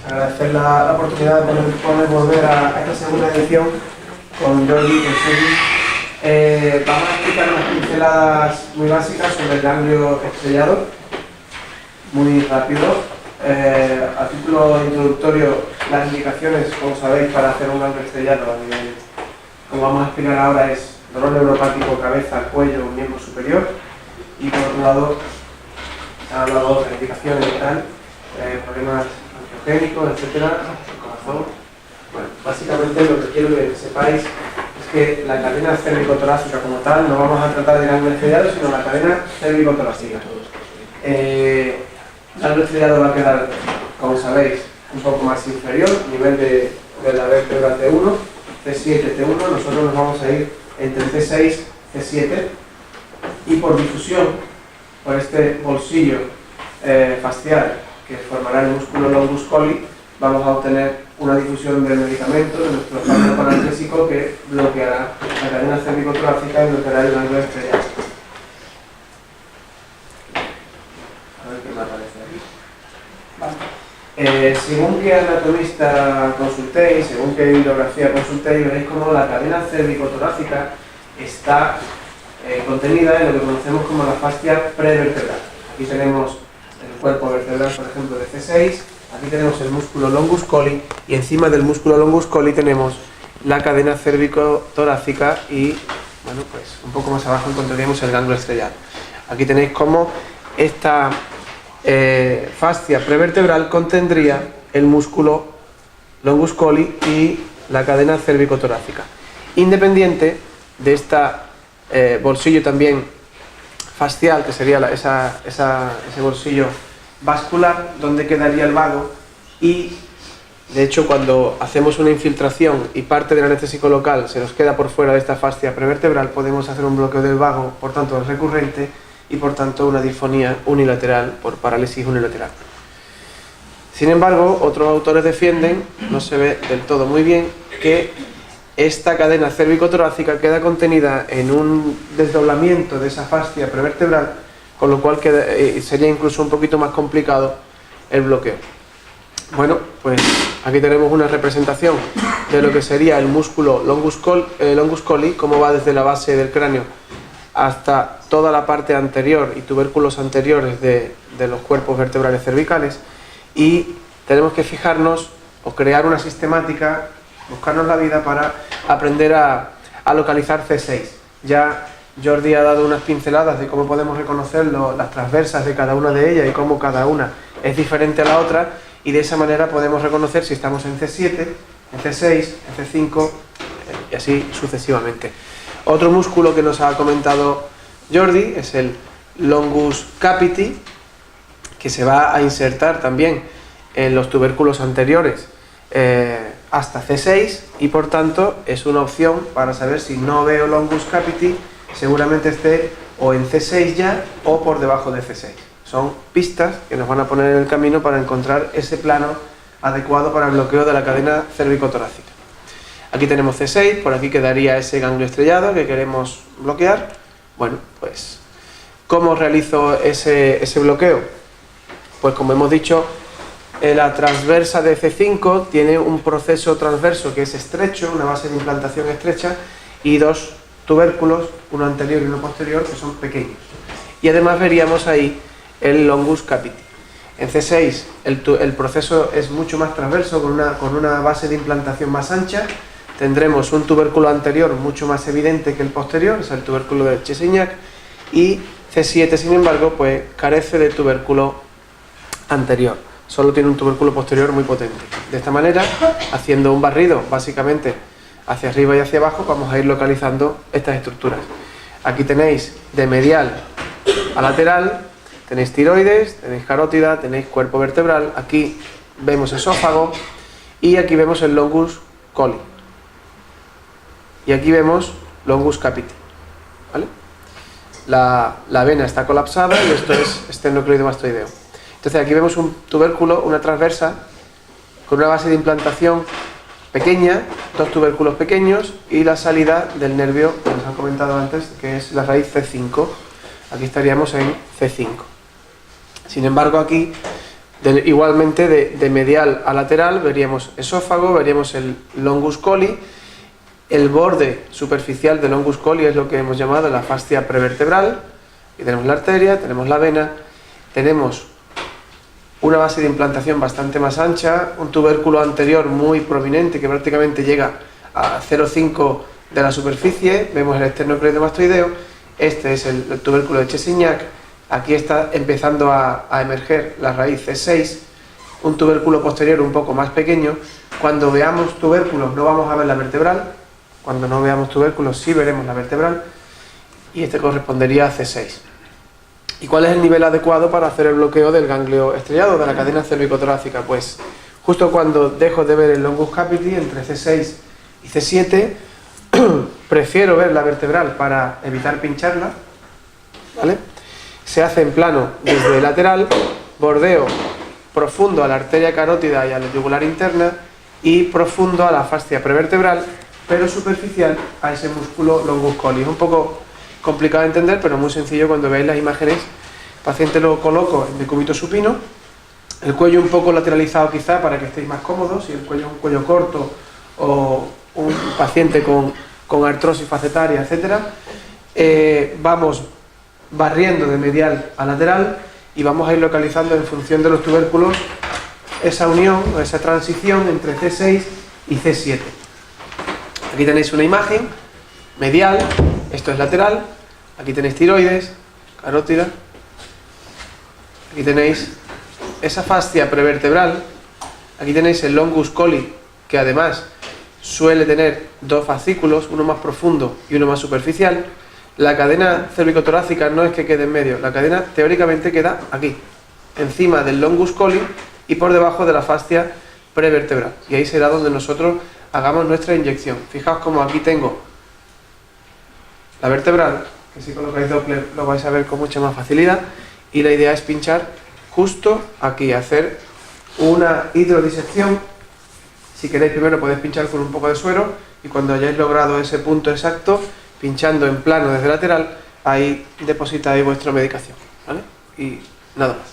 agradecer la oportunidad de poder volver a esta segunda edición con Jordi, con Sergi. Vamos a explicar unas pinceladas muy básicas sobre el ganglio estrellado, muy rápido. A título introductorio, las indicaciones, como sabéis, para hacer un ganglio estrellado a nivel, como vamos a explicar ahora, es dolor neuropático, cabeza, cuello, miembro superior, y por otro lado, han hablado otras indicaciones y tal, problemas angiogénicos, etcétera, corazón. Bueno, básicamente lo que quiero que sepáis es que la cadena cérvico-torácica como tal, no vamos a tratar de ganglio estrellado, sino la cadena cérvico-torácica. El ganglio estrellado va a quedar, como sabéis, un poco más inferior, nivel de la vértebra T1, C7, T1, nosotros nos vamos a ir entre C6 y C7, y por difusión, por este bolsillo fascial que formará el músculo longus colli, vamos a obtener una difusión del medicamento, de nuestro fármaco analgésico, que bloqueará la cadena cérvico-torácica y bloqueará el ganglio estrellado. A ver qué me aparece aquí. Vale. Según qué anatomista consultéis, según qué bibliografía consultéis, veréis cómo la cadena cérvico-torácica está contenida en lo que conocemos como la fascia prevertebral. Aquí tenemos el cuerpo vertebral, por ejemplo, de C6, aquí tenemos el músculo longus colli, y encima del músculo longus colli tenemos la cadena cérvico-torácica y, bueno, pues un poco más abajo encontraríamos el ganglio estrellado. Aquí tenéis cómo esta fascia prevertebral contendría el músculo longus colli y la cadena cérvico-torácica. Independiente de esta bolsillo también fascial, que sería ese bolsillo vascular, donde quedaría el vago, y de hecho cuando hacemos una infiltración y parte del anestésico local se nos queda por fuera de esta fascia prevertebral, podemos hacer un bloqueo del vago, por tanto es recurrente, y por tanto una disfonía unilateral por parálisis unilateral. Sin embargo, otros autores defienden, no se ve del todo muy bien, que esta cadena cérvico-torácica queda contenida en un desdoblamiento de esa fascia prevertebral, con lo cual sería incluso un poquito más complicado el bloqueo. Bueno, pues aquí tenemos una representación de lo que sería el músculo longus colli, cómo va desde la base del cráneo hasta toda la parte anterior y tubérculos anteriores de los cuerpos vertebrales cervicales, y tenemos que fijarnos o crear una sistemática, buscarnos la vida para aprender a localizar C6. Ya Jordi ha dado unas pinceladas de cómo podemos reconocerlo, las transversas de cada una de ellas y cómo cada una es diferente a la otra, y de esa manera podemos reconocer si estamos en C7, en C6, en C5 y así sucesivamente. Otro músculo que nos ha comentado Jordi es el longus capiti, que se va a insertar también en los tubérculos anteriores hasta C6, y por tanto es una opción para saber si no veo longus capiti, seguramente esté o en C6 ya o por debajo de C6. Son pistas que nos van a poner en el camino para encontrar ese plano adecuado para el bloqueo de la cadena cérvico-torácica. Aquí tenemos C6, por aquí quedaría ese ganglio estrellado que queremos bloquear. Bueno, pues, ¿cómo realizo ese bloqueo? Pues como hemos dicho, la transversa de C5 tiene un proceso transverso que es estrecho, una base de implantación estrecha, y dos tubérculos, uno anterior y uno posterior, que son pequeños. Y además veríamos ahí el longus capiti. En C6 el proceso es mucho más transverso, con una base de implantación más ancha. Tendremos un tubérculo anterior mucho más evidente que el posterior, es el tubérculo de Chesignac, y C7, sin embargo, pues carece de tubérculo anterior, solo tiene un tubérculo posterior muy potente. De esta manera, haciendo un barrido básicamente hacia arriba y hacia abajo, vamos a ir localizando estas estructuras. Aquí tenéis de medial a lateral, tenéis tiroides, tenéis carótida, tenéis cuerpo vertebral, aquí vemos esófago, y aquí vemos el longus colli, y aquí vemos longus capiti, ¿vale? La vena está colapsada y esto es esternocleidomastoideo. Entonces aquí vemos un tubérculo, una transversa, con una base de implantación pequeña, dos tubérculos pequeños, y la salida del nervio que nos han comentado antes, que es la raíz C5. Aquí estaríamos en C5. Sin embargo, aquí Igualmente de medial a lateral veríamos esófago, veríamos el longus coli. El borde superficial del longus coli es lo que hemos llamado la fascia prevertebral. Y tenemos la arteria, tenemos la vena, tenemos una base de implantación bastante más ancha, un tubérculo anterior muy prominente que prácticamente llega a 0,5 de la superficie. Vemos el esternocleidomastoideo. Este es el tubérculo de Chesignac. Aquí está empezando a emerger la raíz C6, un tubérculo posterior un poco más pequeño. Cuando veamos tubérculos no vamos a ver la vertebral, cuando no veamos tubérculos sí veremos la vertebral, y este correspondería a C6. ¿Y cuál es el nivel adecuado para hacer el bloqueo del ganglio estrellado, de la cadena cérvico-torácica? Pues justo cuando dejo de ver el longus capiti, entre C6 y C7, prefiero ver la vertebral para evitar pincharla, ¿vale? Se hace en plano desde lateral, bordeo profundo a la arteria carótida y a la yugular interna y profundo a la fascia prevertebral, pero superficial a ese músculo longus coli. Es un poco complicado de entender, pero muy sencillo cuando veáis las imágenes. El paciente lo coloco en decúbito supino, el cuello un poco lateralizado quizá para que estéis más cómodos, si el cuello es un cuello corto o un paciente con artrosis facetaria, etc. Vamos barriendo de medial a lateral y vamos a ir localizando en función de los tubérculos esa unión o esa transición entre C6 y C7. Aquí tenéis una imagen medial, esto es lateral, aquí tenéis tiroides, carótida, aquí tenéis esa fascia prevertebral, aquí tenéis el longus coli, que además suele tener dos fascículos, uno más profundo y uno más superficial. La cadena cérvico-torácica no es que quede en medio, la cadena teóricamente queda aquí, encima del longus coli y por debajo de la fascia prevertebral. Y ahí será donde nosotros hagamos nuestra inyección. Fijaos como aquí tengo la vertebral, que si colocáis Doppler lo vais a ver con mucha más facilidad, y la idea es pinchar justo aquí, hacer una hidrodisección. Si queréis primero podéis pinchar con un poco de suero y cuando hayáis logrado ese punto exacto, pinchando en plano desde lateral, ahí depositáis vuestra medicación, ¿vale? Y nada más.